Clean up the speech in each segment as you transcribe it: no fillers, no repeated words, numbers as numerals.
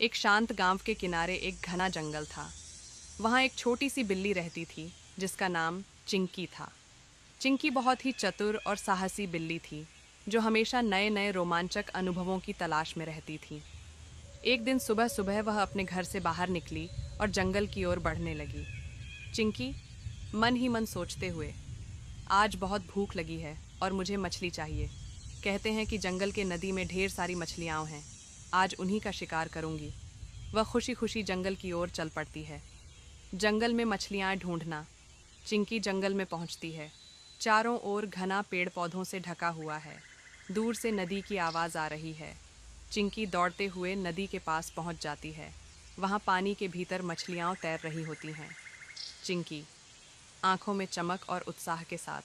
एक शांत गांव के किनारे एक घना जंगल था। वहाँ एक छोटी सी बिल्ली रहती थी जिसका नाम चिंकी था। चिंकी बहुत ही चतुर और साहसी बिल्ली थी जो हमेशा नए नए रोमांचक अनुभवों की तलाश में रहती थी। एक दिन सुबह सुबह वह अपने घर से बाहर निकली और जंगल की ओर बढ़ने लगी। चिंकी मन ही मन सोचते हुए, आज बहुत भूख लगी है और मुझे मछली चाहिए। कहते हैं कि जंगल के नदी में ढेर सारी मछलियाँ हैं। आज उन्हीं का शिकार करूंगी। वह खुशी खुशी जंगल की ओर चल पड़ती है। जंगल में मछलियाँ ढूंढना। चिंकी जंगल में पहुंचती है। चारों ओर घना पेड़ पौधों से ढका हुआ है। दूर से नदी की आवाज़ आ रही है। चिंकी दौड़ते हुए नदी के पास पहुंच जाती है। वहाँ पानी के भीतर मछलियाँ तैर रही होती हैं। चिंकी आंखों में चमक और उत्साह के साथ,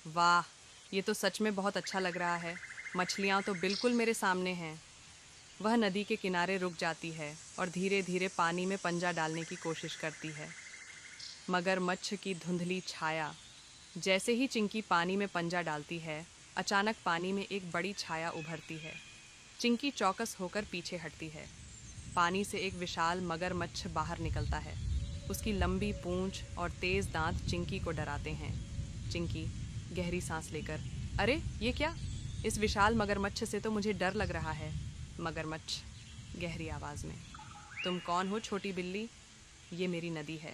वाह, ये तो सच में बहुत अच्छा लग रहा है। मछलियाँ तो बिल्कुल मेरे सामने हैं। वह नदी के किनारे रुक जाती है और धीरे धीरे पानी में पंजा डालने की कोशिश करती है। मगरमच्छ की धुंधली छाया। जैसे ही चिंकी पानी में पंजा डालती है, अचानक पानी में एक बड़ी छाया उभरती है। चिंकी चौकस होकर पीछे हटती है। पानी से एक विशाल मगरमच्छ बाहर निकलता है। उसकी लंबी पूंछ और तेज दांत चिंकी को डराते हैं। चिंकी गहरी सांस लेकर, अरे ये क्या? इस विशाल मगरमच्छ से तो मुझे डर लग रहा है। मगरमच्छ गहरी आवाज़ में, तुम कौन हो छोटी बिल्ली? ये मेरी नदी है।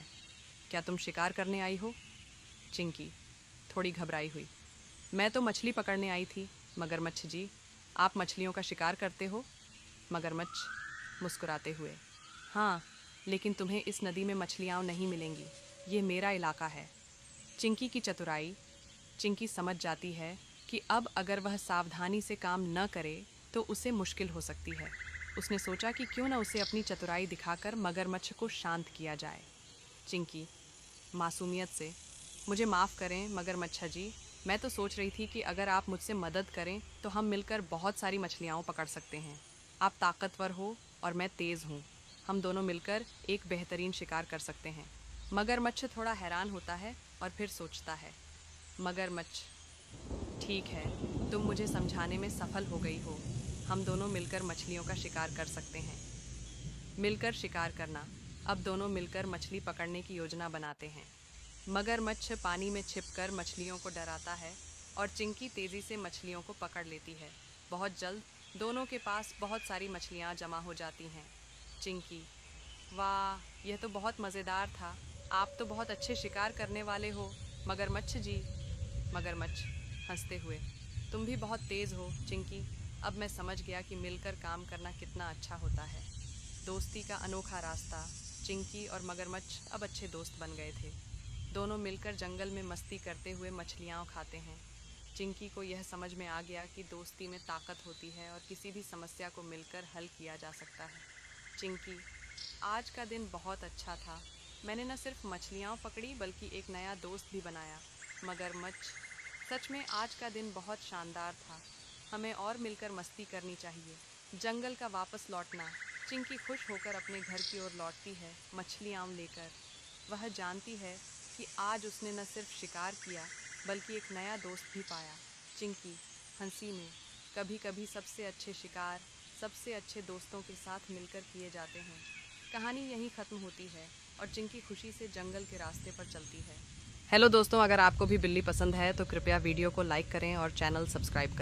क्या तुम शिकार करने आई हो? चिंकी थोड़ी घबराई हुई, मैं तो मछली पकड़ने आई थी। मगरमच्छ जी, आप मछलियों का शिकार करते हो? मगरमच्छ मुस्कुराते हुए, हाँ, लेकिन तुम्हें इस नदी में मछलियाँ नहीं मिलेंगी। ये मेरा इलाका है। चिंकी की चतुराई। चिंकी समझ जाती है कि अब अगर वह सावधानी से काम न करे तो उसे मुश्किल हो सकती है। उसने सोचा कि क्यों न उसे अपनी चतुराई दिखाकर मगरमच्छ को शांत किया जाए। चिंकी मासूमियत से, मुझे माफ़ करें मगरमच्छ जी, मैं तो सोच रही थी कि अगर आप मुझसे मदद करें तो हम मिलकर बहुत सारी मछलियाँ पकड़ सकते हैं। आप ताकतवर हो और मैं तेज़ हूँ। हम दोनों मिलकर एक बेहतरीन शिकार कर सकते हैं। मगरमच्छ थोड़ा हैरान होता है और फिर सोचता है। मगरमच्छ, ठीक है, तुम मुझे समझाने में सफल हो गई हो। हम दोनों मिलकर मछलियों का शिकार कर सकते हैं। मिलकर शिकार करना। अब दोनों मिलकर मछली पकड़ने की योजना बनाते हैं। मगरमच्छ पानी में छिपकर मछलियों को डराता है और चिंकी तेज़ी से मछलियों को पकड़ लेती है। बहुत जल्द दोनों के पास बहुत सारी मछलियाँ जमा हो जाती हैं। चिंकी, वाह, यह तो बहुत मज़ेदार था। आप तो बहुत अच्छे शिकार करने वाले हो मगरमच्छ जी। मगरमच्छ हंसते हुए, तुम भी बहुत तेज़ हो चिंकी। अब मैं समझ गया कि मिलकर काम करना कितना अच्छा होता है। दोस्ती का अनोखा रास्ता। चिंकी और मगरमच्छ अब अच्छे दोस्त बन गए थे। दोनों मिलकर जंगल में मस्ती करते हुए मछलियाँ खाते हैं। चिंकी को यह समझ में आ गया कि दोस्ती में ताकत होती है और किसी भी समस्या को मिलकर हल किया जा सकता है। चिंकी, आज का दिन बहुत अच्छा था। मैंने न सिर्फ मछलियाँ पकड़ी बल्कि एक नया दोस्त भी बनाया। मगरमच्छ, सच में आज का दिन बहुत शानदार था। हमें और मिलकर मस्ती करनी चाहिए। जंगल का वापस लौटना। चिंकी खुश होकर अपने घर की ओर लौटती है, मछलियाँ लेकर। वह जानती है कि आज उसने न सिर्फ शिकार किया बल्कि एक नया दोस्त भी पाया। चिंकी हंसी में, कभी कभी सबसे अच्छे शिकार सबसे अच्छे दोस्तों के साथ मिलकर किए जाते हैं। कहानी यहीं ख़त्म होती है और चिंकी खुशी से जंगल के रास्ते पर चलती है। हेलो दोस्तों, अगर आपको भी बिल्ली पसंद है तो कृपया वीडियो को लाइक करें और चैनल सब्सक्राइब करें।